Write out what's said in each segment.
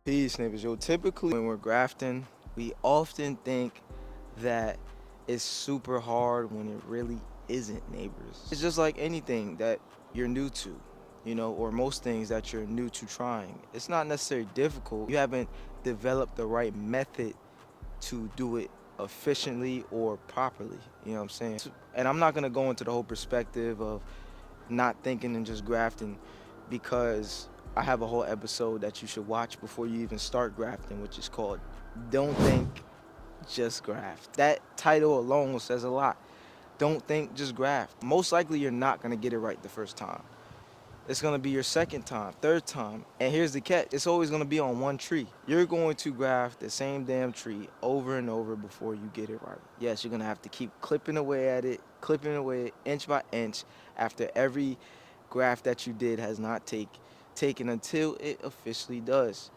Peace, neighbors. Yo, typically when we're grafting, we often think that it's super hard when it really isn't, neighbors. It's just like anything that you're new to, or most things that you're new to trying. It's not necessarily difficult. You haven't developed the right method to do it efficiently or properly. You know what I'm saying? And I'm not going to go into the whole perspective of not thinking and just grafting because I have a whole episode that you should watch before you even start grafting, which is called Don't Think, Just Graft. That title alone says a lot. Don't think, just graft. Most likely you're not going to get it right the first time. It's going to be your second time, third time. And here's the catch. It's always going to be on one tree. You're going to graft the same damn tree over and over before you get it right. Yes, you're going to have to keep clipping away at it, clipping away inch by inch after every graft that you did has not taken until it officially does.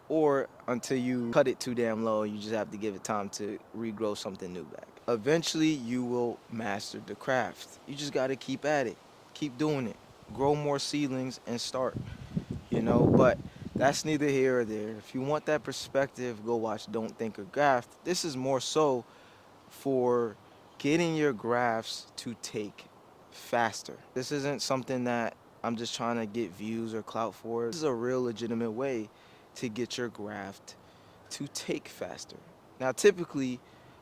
Or until you cut it too damn low, you just have to give it time to regrow something new back. Eventually, you will master the craft. You just got to keep at it, keep doing it, grow more seedlings and start. But that's neither here or there. If you want that perspective, go watch Don't Think or Graft. This is more so for getting your grafts to take faster. This isn't something that I'm just trying to get views or clout for. This is a real legitimate way to get your graft to take faster. Now, typically,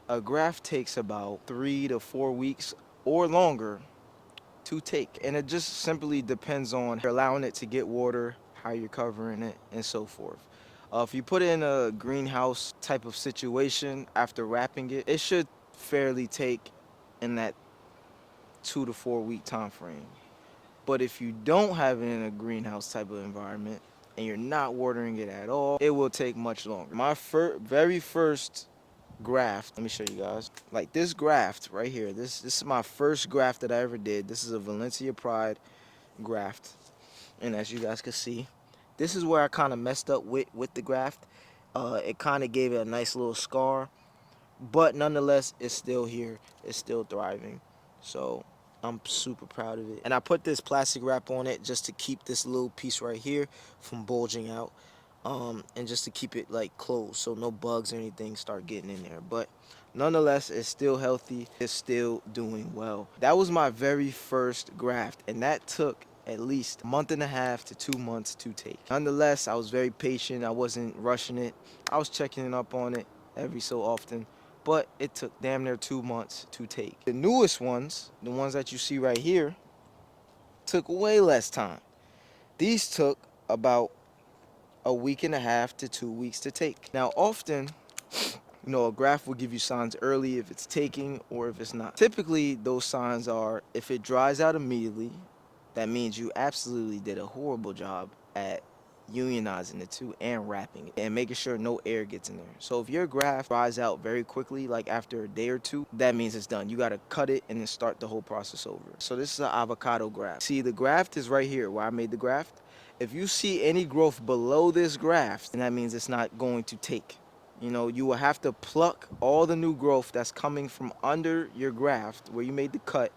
a graft takes about 3 to 4 weeks or longer to take, and it just simply depends on allowing it to get water, how you're covering it, and so forth. If you put it in a greenhouse type of situation after wrapping it, it should fairly take in that 2 to 4 week time frame. But if you don't have it in a greenhouse type of environment and you're not watering it at all, it will take much longer. My very first graft, let me show you guys. Like this graft right here, this is my first graft that I ever did. This is a Valencia Pride graft. And as you guys can see, this is where I kind of messed up with the graft. It kind of gave it a nice little scar, but nonetheless, it's still here. It's still thriving. So I'm super proud of it. And I put this plastic wrap on it just to keep this little piece right here from bulging out. And just to keep it like closed so no bugs or anything start getting in there. But nonetheless, it's still healthy. It's still doing well. That was my very first graft, and that took at least a month and a half to 2 months to take. Nonetheless, I was very patient. I wasn't rushing it. I was checking up on it every so often, but it took damn near 2 months to take. The newest ones, the ones that you see right here, took way less time. These took about a week and a half to 2 weeks to take. Now, often, a graph will give you signs early if it's taking or if it's not. Typically, those signs are if it dries out immediately, that means you absolutely did a horrible job at unionizing the two and wrapping it and making sure no air gets in there. So if your graft dries out very quickly, like after a day or two, that means it's done. You got to cut it and then start the whole process over. So this is an avocado graft. See, the graft is right here where I made the graft. If you see any growth below this graft, then that means it's not going to take. You will have to pluck all the new growth that's coming from under your graft where you made the cut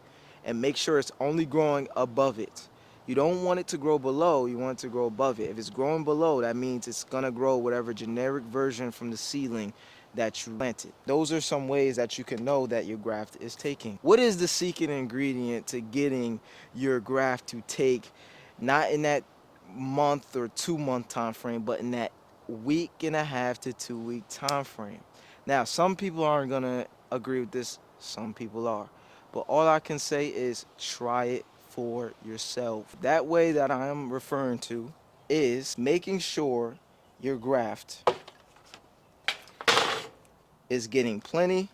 and make sure it's only growing above it. You don't want it to grow below, you want it to grow above it. If it's growing below, that means it's gonna grow whatever generic version from the seedling that you planted. Those are some ways that you can know that your graft is taking. What is the secret ingredient to getting your graft to take, not in that month or 2 month time frame, but in that week and a half to 2 week time frame? Now, some people aren't gonna agree with this, some people are. But all I can say is try it for yourself. That way that I am referring to is making sure your graft is getting plenty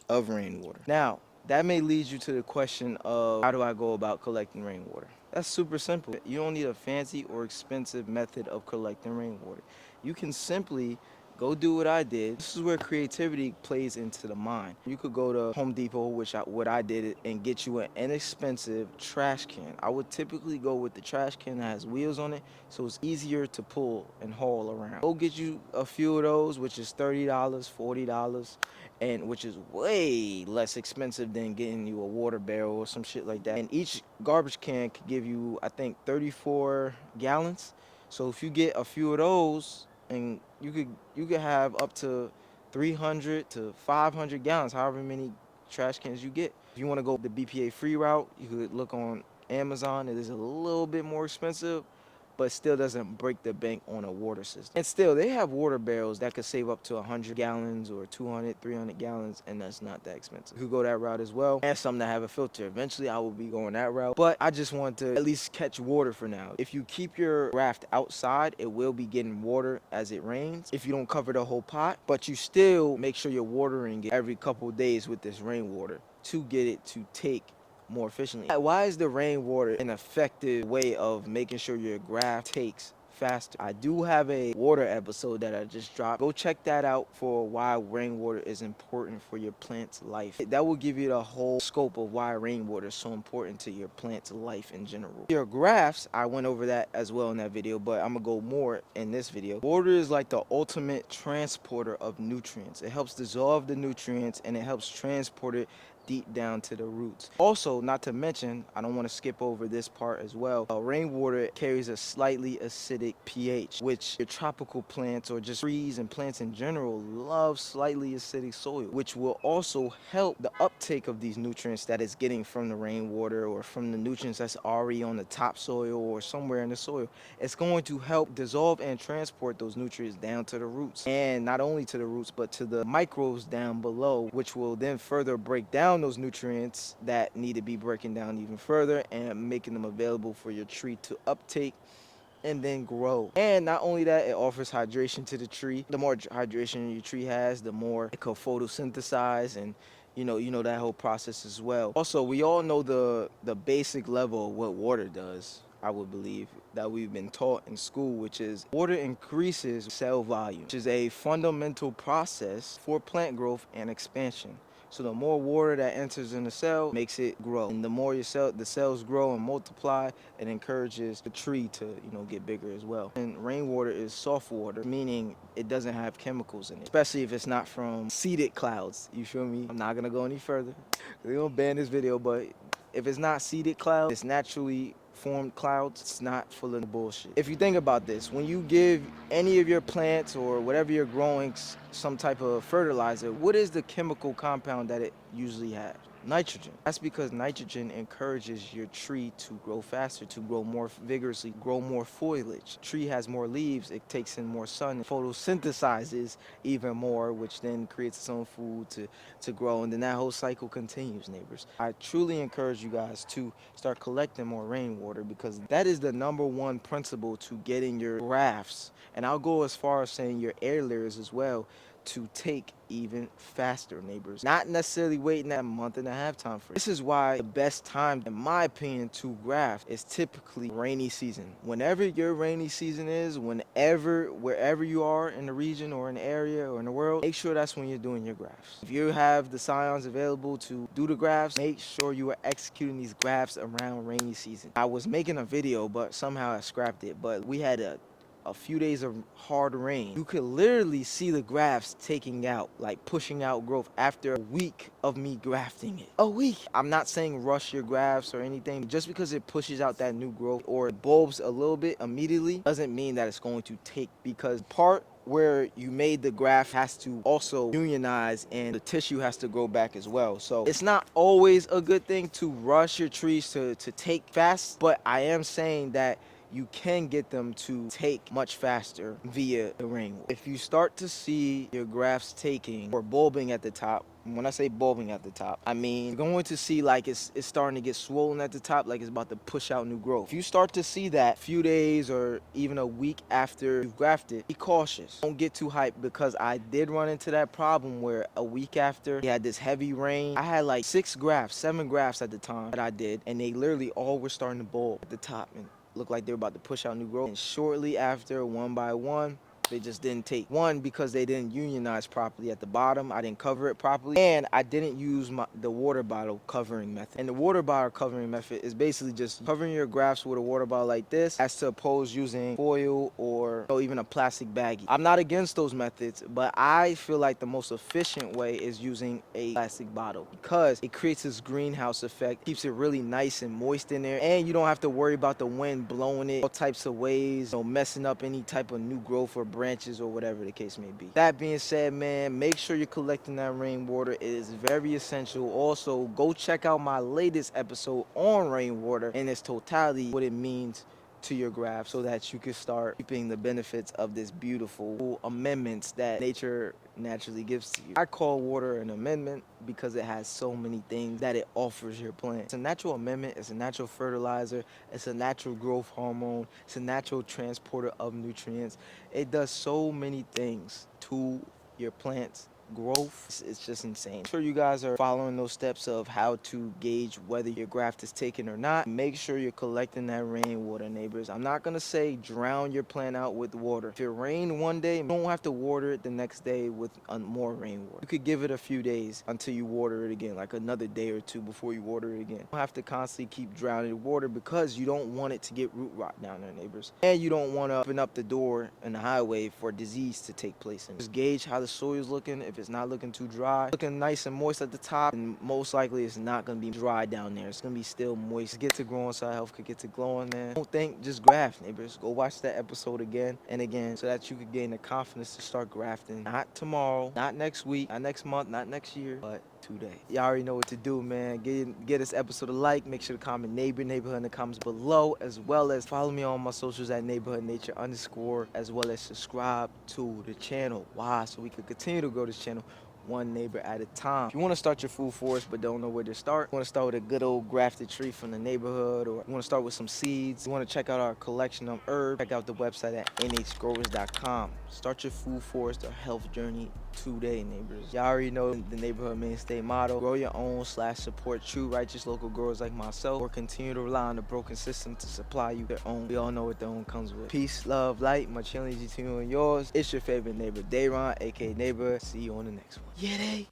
of rainwater. Now, that may lead you to the question of how do I go about collecting rainwater? That's super simple. You don't need a fancy or expensive method of collecting rainwater. You can simply go do what I did. This is where creativity plays into the mind. You could go to Home Depot, what I did, and get you an inexpensive trash can. I would typically go with the trash can that has wheels on it, so it's easier to pull and haul around. Go get you a few of those, which is $30, $40, and which is way less expensive than getting you a water barrel or some shit like that. And each garbage can could give you, I think, 34 gallons. So if you get a few of those, and you could have up to 300 to 500 gallons, however many trash cans you get. If you want to go the BPA free route, you could look on Amazon. It is a little bit more expensive, but still doesn't break the bank on a water system. And still, they have water barrels that could save up to 100 gallons or 200, 300 gallons, and that's not that expensive. You could go that route as well, and some that have a filter. Eventually, I will be going that route, but I just want to at least catch water for now. If you keep your raft outside, it will be getting water as it rains if you don't cover the whole pot, but you still make sure you're watering it every couple days with this rainwater to get it to take more efficiently. Why is the rainwater an effective way of making sure your graft takes faster? I do have a water episode that I just dropped. Go check that out for why rainwater is important for your plant's life. That will give you the whole scope of why rainwater is so important to your plant's life in general. Your grafts, I went over that as well in that video, but I'm gonna go more in this video. Water is like the ultimate transporter of nutrients. It helps dissolve the nutrients and it helps transport it deep down to the roots. Also, not to mention, I don't want to skip over this part as well, rainwater carries a slightly acidic pH, which your tropical plants or just trees and plants in general love slightly acidic soil, which will also help the uptake of these nutrients that it's getting from the rainwater or from the nutrients that's already on the topsoil or somewhere in the soil. It's going to help dissolve and transport those nutrients down to the roots, and not only to the roots but to the microbes down below, which will then further break down those nutrients that need to be breaking down even further and making them available for your tree to uptake and then grow. And not only that, it offers hydration to the tree. The more hydration your tree has, the more it can photosynthesize, and you know that whole process as well. Also, we all know the basic level of what water does, I would believe, that we've been taught in school, which is water increases cell volume, which is a fundamental process for plant growth and expansion. So the more water that enters in the cell makes it grow. And the more the cells grow and multiply, it encourages the tree to, get bigger as well. And rainwater is soft water, meaning it doesn't have chemicals in it, especially if it's not from seeded clouds. You feel me? I'm not gonna go any further. They're gonna ban this video, but if it's not seeded clouds, it's naturally formed clouds, it's not full of bullshit. If you think about this, when you give any of your plants or whatever you're growing some type of fertilizer, what is the chemical compound that it usually has? Nitrogen. That's because nitrogen encourages your tree to grow faster, to grow more vigorously, grow more foliage. Tree has more leaves, it takes in more sun, photosynthesizes even more, which then creates its own food to grow, and then that whole cycle continues, neighbors. I truly encourage you guys to start collecting more rainwater, because that is the #1 principle to getting your grafts, and I'll go as far as saying your air layers as well, to take even faster, neighbors. Not necessarily waiting that month and a half time frame. This is why the best time, in my opinion, to graft is typically rainy season. Whenever your rainy season is, wherever you are in the region or in the area or in the world, make sure that's when you're doing your grafts. If you have the scions available to do the grafts, make sure you are executing these grafts around rainy season. I was making a video, but somehow I scrapped it, but we had a few days of hard rain. You could literally see the grafts taking out, like pushing out growth after a week of me grafting it. A week. I'm not saying rush your grafts or anything. Just because it pushes out that new growth or it bulbs a little bit immediately doesn't mean that it's going to take, because part where you made the graft has to also unionize and the tissue has to grow back as well. So it's not always a good thing to rush your trees to take fast, but I am saying that you can get them to take much faster via the rainwater. If you start to see your grafts taking or bulbing at the top, when I say bulbing at the top, I mean you're going to see like it's starting to get swollen at the top, like it's about to push out new growth. If you start to see that a few days or even a week after you've grafted, be cautious. Don't get too hyped, because I did run into that problem where a week after we had this heavy rain, I had like 7 grafts at the time that I did, and they literally all were starting to bulb at the top and looked like they were about to push out new growth. And shortly after, one by one, They just didn't take. One, because they didn't unionize properly at the bottom. I didn't cover it properly. And I didn't use the water bottle covering method. And the water bottle covering method is basically just covering your grafts with a water bottle like this, as to oppose using foil or even a plastic baggie. I'm not against those methods, but I feel like the most efficient way is using a plastic bottle, because it creates this greenhouse effect, keeps it really nice and moist in there, and you don't have to worry about the wind blowing it all types of ways, messing up any type of new growth or branches or whatever the case may be. That being said, man, make sure you're collecting that rainwater. It is very essential. Also, go check out my latest episode on rainwater in its totality, what it means to your graft, so that you can start reaping the benefits of this beautiful amendments that nature naturally gives to you. I call water an amendment because it has so many things that it offers your plant. It's a natural amendment, it's a natural fertilizer, it's a natural growth hormone, it's a natural transporter of nutrients. It does so many things to your plants growth. It's just insane. I'm sure you guys are following those steps of how to gauge whether your graft is taken or not. Make sure you're collecting that rainwater, neighbors. I'm not gonna say drown your plant out with water. If it rained one day, you don't have to water it the next day with more rainwater. You could give it a few days until you water it again, like another day or two before you water it again. You don't have to constantly keep drowning water, because you don't want it to get root rot down there, neighbors. And you don't want to open up the door in the highway for disease to take place in. Just gauge how the soil is looking. If it's not looking too dry, looking nice and moist at the top, and most likely it's not going to be dry down there. It's going to be still moist. Get to growing soil health, could get to glowing, man. Don't think, just graft, neighbors. Go watch that episode again and again, so that you could gain the confidence to start grafting. Not tomorrow, not next week, not next month, not next year, but today. Y'all already know what to do, man. Get this episode a like. Make sure to comment neighborhood in the comments below, as well as follow me on my socials at neighborhoodnature_, as well as subscribe to the channel. Why? So we can continue to grow this channel one neighbor at a time. If you want to start your food forest but don't know where to start, you want to start with a good old grafted tree from the neighborhood, or you want to start with some seeds, you want to check out our collection of herbs, check out the website at nhgrowers.com. Start your food forest or health journey today, neighbors. Y'all already know the neighborhood mainstay motto: grow your own / support true righteous local growers like myself, or continue to rely on the broken system to supply you their own. We all know what their own comes with. Peace, love, light, much energy to you and yours. It's your favorite neighbor, Dayron, aka Neighbor. See you on the next one. Yeah, they.